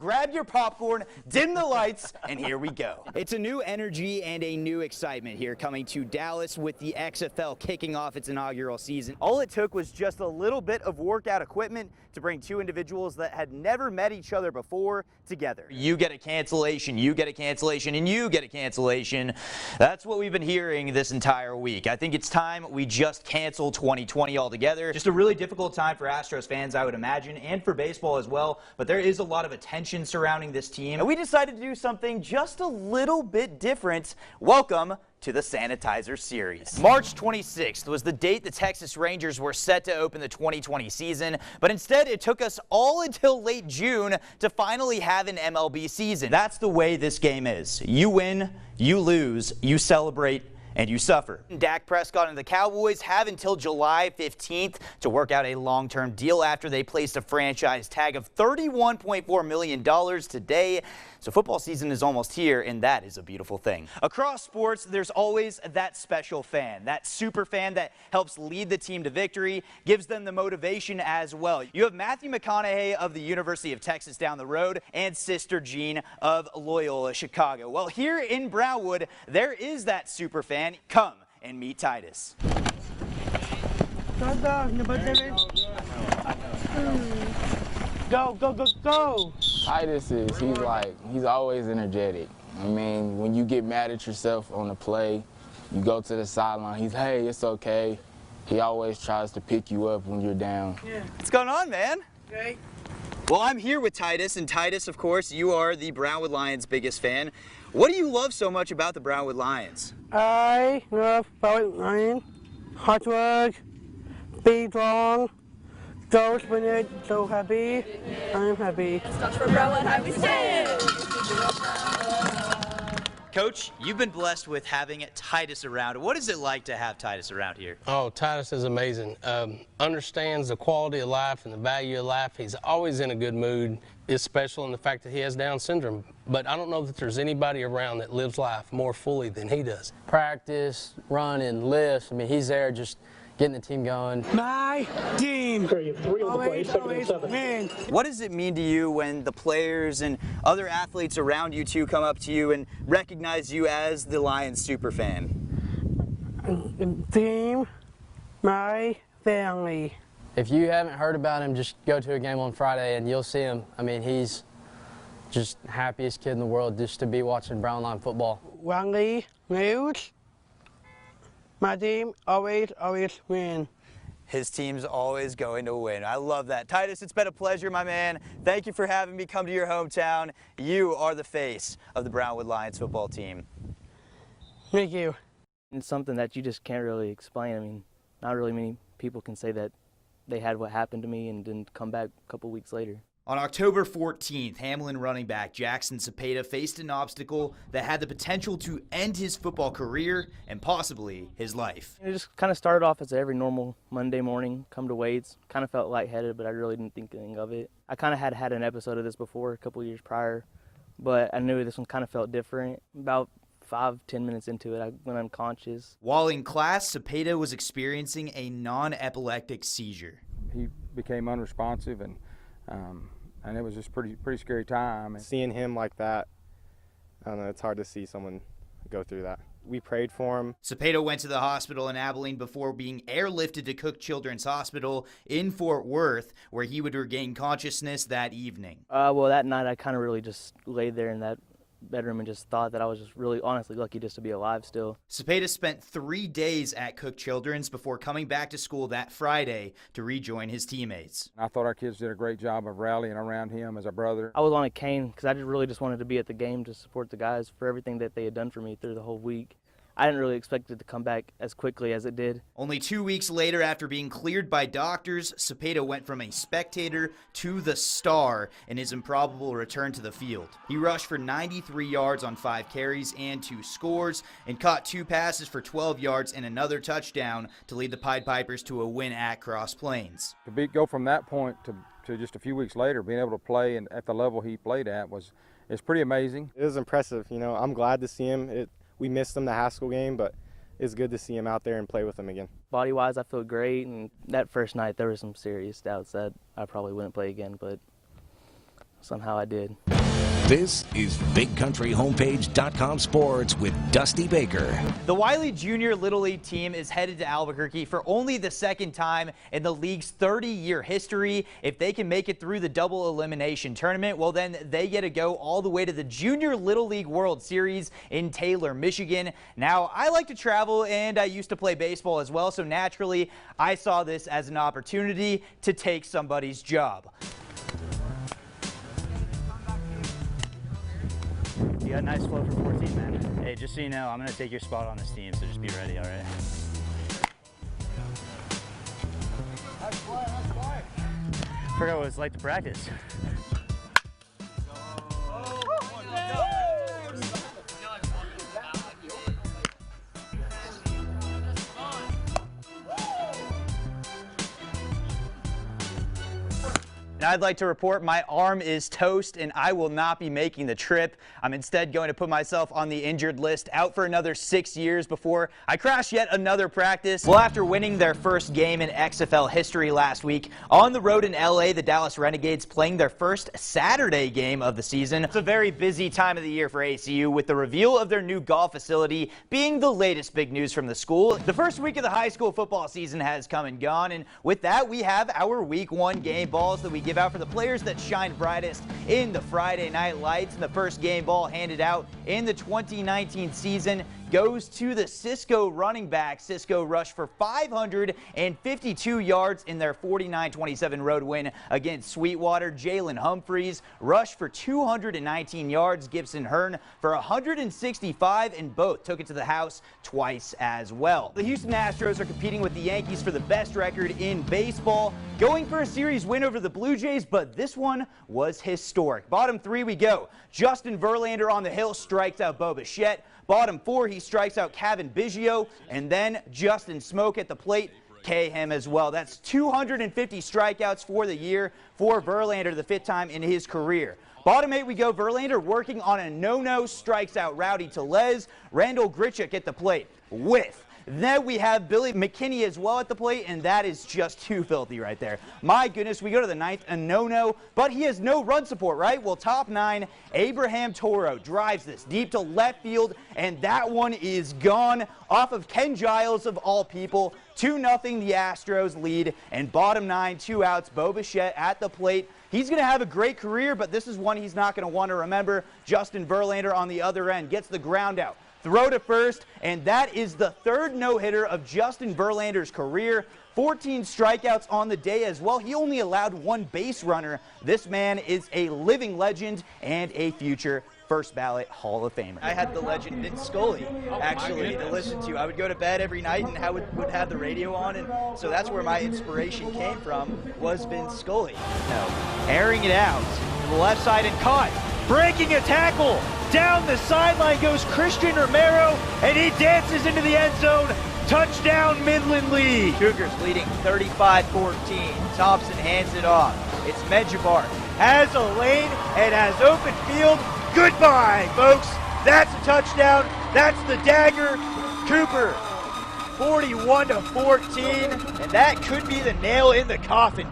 grab your popcorn, dim the lights, and here we go. It's a new energy and a new excitement here coming to Dallas with the XFL kicking off its inaugural season. All it took was just a little bit of workout equipment to bring two individuals that had never met each other before together. You get a cancellation, you get a cancellation, and you get a cancellation. That's what we've been hearing this entire week. I think it's time we just cancel 2020 altogether. Just a really difficult time for Astros fans, I would imagine, and for baseball as well, but there is a lot of attention surrounding this team. And we decided to do something just a little bit different. Welcome to the Sanitizer Series. March 26th was the date the Texas Rangers were set to open the 2020 season, but instead it took us all until late June to finally have an MLB season. That's the way this game is. You win, you lose, you celebrate, and you suffer. Dak Prescott and the Cowboys have until July 15th to work out a long-term deal after they placed a franchise tag of $31.4 million today. So football season is almost here, and that is a beautiful thing. Across sports, there's always that special fan, that super fan that helps lead the team to victory, gives them the motivation as well. You have Matthew McConaughey of the University of Texas down the road and Sister Jean of Loyola Chicago. Well, here in Brownwood, there is that super fan. Come and meet Titus. Go, go, go, go! Titus he's always energetic. I mean, when you get mad at yourself on the play, you go to the sideline, he's, hey, it's okay. He always tries to pick you up when you're down. Yeah. What's going on, man? Okay. Well, I'm here with Titus, and Titus, of course, you are the Brownwood Lions' biggest fan. What do you love so much about the Brownwood Lions? I love Brownwood Lions. Hard work, be strong, go spin so happy. I'm happy. Starts for Brownwood, how we stand. Coach, you've been blessed with having Titus around. What is it like to have Titus around here? Oh, Titus is amazing. Understands the quality of life and the value of life. He's always in a good mood. Is special in the fact that he has Down syndrome. But I don't know that there's anybody around that lives life more fully than he does. Practice, running, lifts. I mean, he's there just getting the team going. My team always win. What does it mean to you when the players and other athletes around you two come up to you and recognize you as the Lions superfan? Team, my family. If you haven't heard about him, just go to a game on Friday and you'll see him. I mean, he's just happiest kid in the world just to be watching Brown Line football. Wangley News. My team always win. His team's always going to win. I love that. Titus, it's been a pleasure, my man. Thank you for having me come to your hometown. You are the face of the Brownwood Lions football team. Thank you. It's something that you just can't really explain. I mean, not really many people can say that they had what happened to me and didn't come back a couple weeks later. On October 14th, Hamlin running back Jackson Cepeda faced an obstacle that had the potential to end his football career and possibly his life. It just kind of started off as every normal Monday morning, come to weights, kind of felt lightheaded, but I really didn't think anything of it. I kind of had an episode of this before, a couple years prior, but I knew this one kind of felt different. About 5-10 minutes into it, I went unconscious. While in class, Cepeda was experiencing a non-epileptic seizure. He became unresponsive, and it was just pretty scary time. Seeing him like that, I don't know, it's hard to see someone go through that. We prayed for him. Cepeda went to the hospital in Abilene before being airlifted to Cook Children's Hospital in Fort Worth, where he would regain consciousness that evening. Well, that night I kind of really just laid there in that bedroom and just thought that I was just really honestly lucky just to be alive still. Cepeda spent 3 days at Cook Children's before coming back to school that Friday to rejoin his teammates. I thought our kids did a great job of rallying around him as a brother. I was on a cane because I just wanted to be at the game to support the guys for everything that they had done for me through the whole week. I didn't really expect it to come back as quickly as it did. Only 2 weeks later, after being cleared by doctors, Cepeda went from a spectator to the star in his improbable return to the field. He rushed for 93 yards on 5 carries and 2 scores, and caught 2 passes for 12 yards and another touchdown to lead the Pied Pipers to a win at Cross Plains. To go from that point to just a few weeks later, being able to play and at the level he played at it's pretty amazing. It was impressive. You know, I'm glad to see him. We missed him the Haskell game, but it's good to see him out there and play with him again. Body-wise, I feel great, and that first night there were some serious doubts that I probably wouldn't play again, but somehow I did. This is BigCountryHomepage.com Sports with Dusty Baker. The Wiley Junior Little League team is headed to Albuquerque for only the second time in the league's 30-year history. If they can make it through the double elimination tournament, well, then they get to go all the way to the Junior Little League World Series in Taylor, Michigan. Now, I like to travel, and I used to play baseball as well, so naturally, I saw this as an opportunity to take somebody's job. You got a nice flow for 14, man. Hey, just so you know, I'm going to take your spot on this team, so just be ready, all right? Forgot what it's like to practice. I'd like to report my arm is toast and I will not be making the trip. I'm instead going to put myself on the injured list, out for another 6 years before I crash yet another practice. Well, after winning their first game in XFL history last week, on the road in LA, the Dallas Renegades playing their first Saturday game of the season. It's a very busy time of the year for ACU, with the reveal of their new golf facility being the latest big news from the school. The first week of the high school football season has come and gone, and with that, we have our week 1 game balls that we give out for the players that shine brightest in the Friday night lights. And the first game ball handed out in the 2019 season goes to the Cisco running back. Cisco rushed for 552 yards in their 49-27 road win against Sweetwater. Jalen Humphreys rushed for 219 yards. Gibson Hearn for 165, and both took it to the house twice as well. The Houston Astros are competing with the Yankees for the best record in baseball, going for a series win over the Blue Jays, but this one was historic. Bottom 3 we go. Justin Verlander on the hill strikes out Bo Bichette. Bottom 4, he strikes out Cavan Biggio, and then Justin Smoke at the plate, K him as well. That's 250 strikeouts for the year for Verlander, the 5th time in his career. Bottom 8 we go. Verlander working on a no-no, strikes out Rowdy Tellez. Randall Grichuk at the plate with. Then we have Billy McKinney as well at the plate, and that is just too filthy right there. My goodness, we go to the 9th, a no-no, but he has no run support, right? Well, top 9, Abraham Toro drives this deep to left field, and that one is gone off of Ken Giles of all people. 2-0 the Astros lead, and bottom 9, 2 outs, Bo Bichette at the plate. He's going to have a great career, but this is one he's not going to want to remember. Justin Verlander on the other end gets the ground out. Throw to first, and that is the 3rd no-hitter of Justin Verlander's career. 14 strikeouts on the day as well. He only allowed 1 base runner. This man is a living legend and a future first ballot Hall of Famer. I had the legend Vince Scully actually to listen to. I would go to bed every night and would have the radio on, and so that's where my inspiration came from, was Vince Scully. No, airing it out to the left side and caught. Breaking a tackle. Down the sideline goes Christian Romero, and he dances into the end zone. Touchdown, Midland lead. Cougars leading 35-14. Thompson hands it off. It's Medjabar. Has a lane and has open field. Goodbye, folks. That's a touchdown. That's the dagger. Cooper, 41-14, and that could be the nail in the coffin.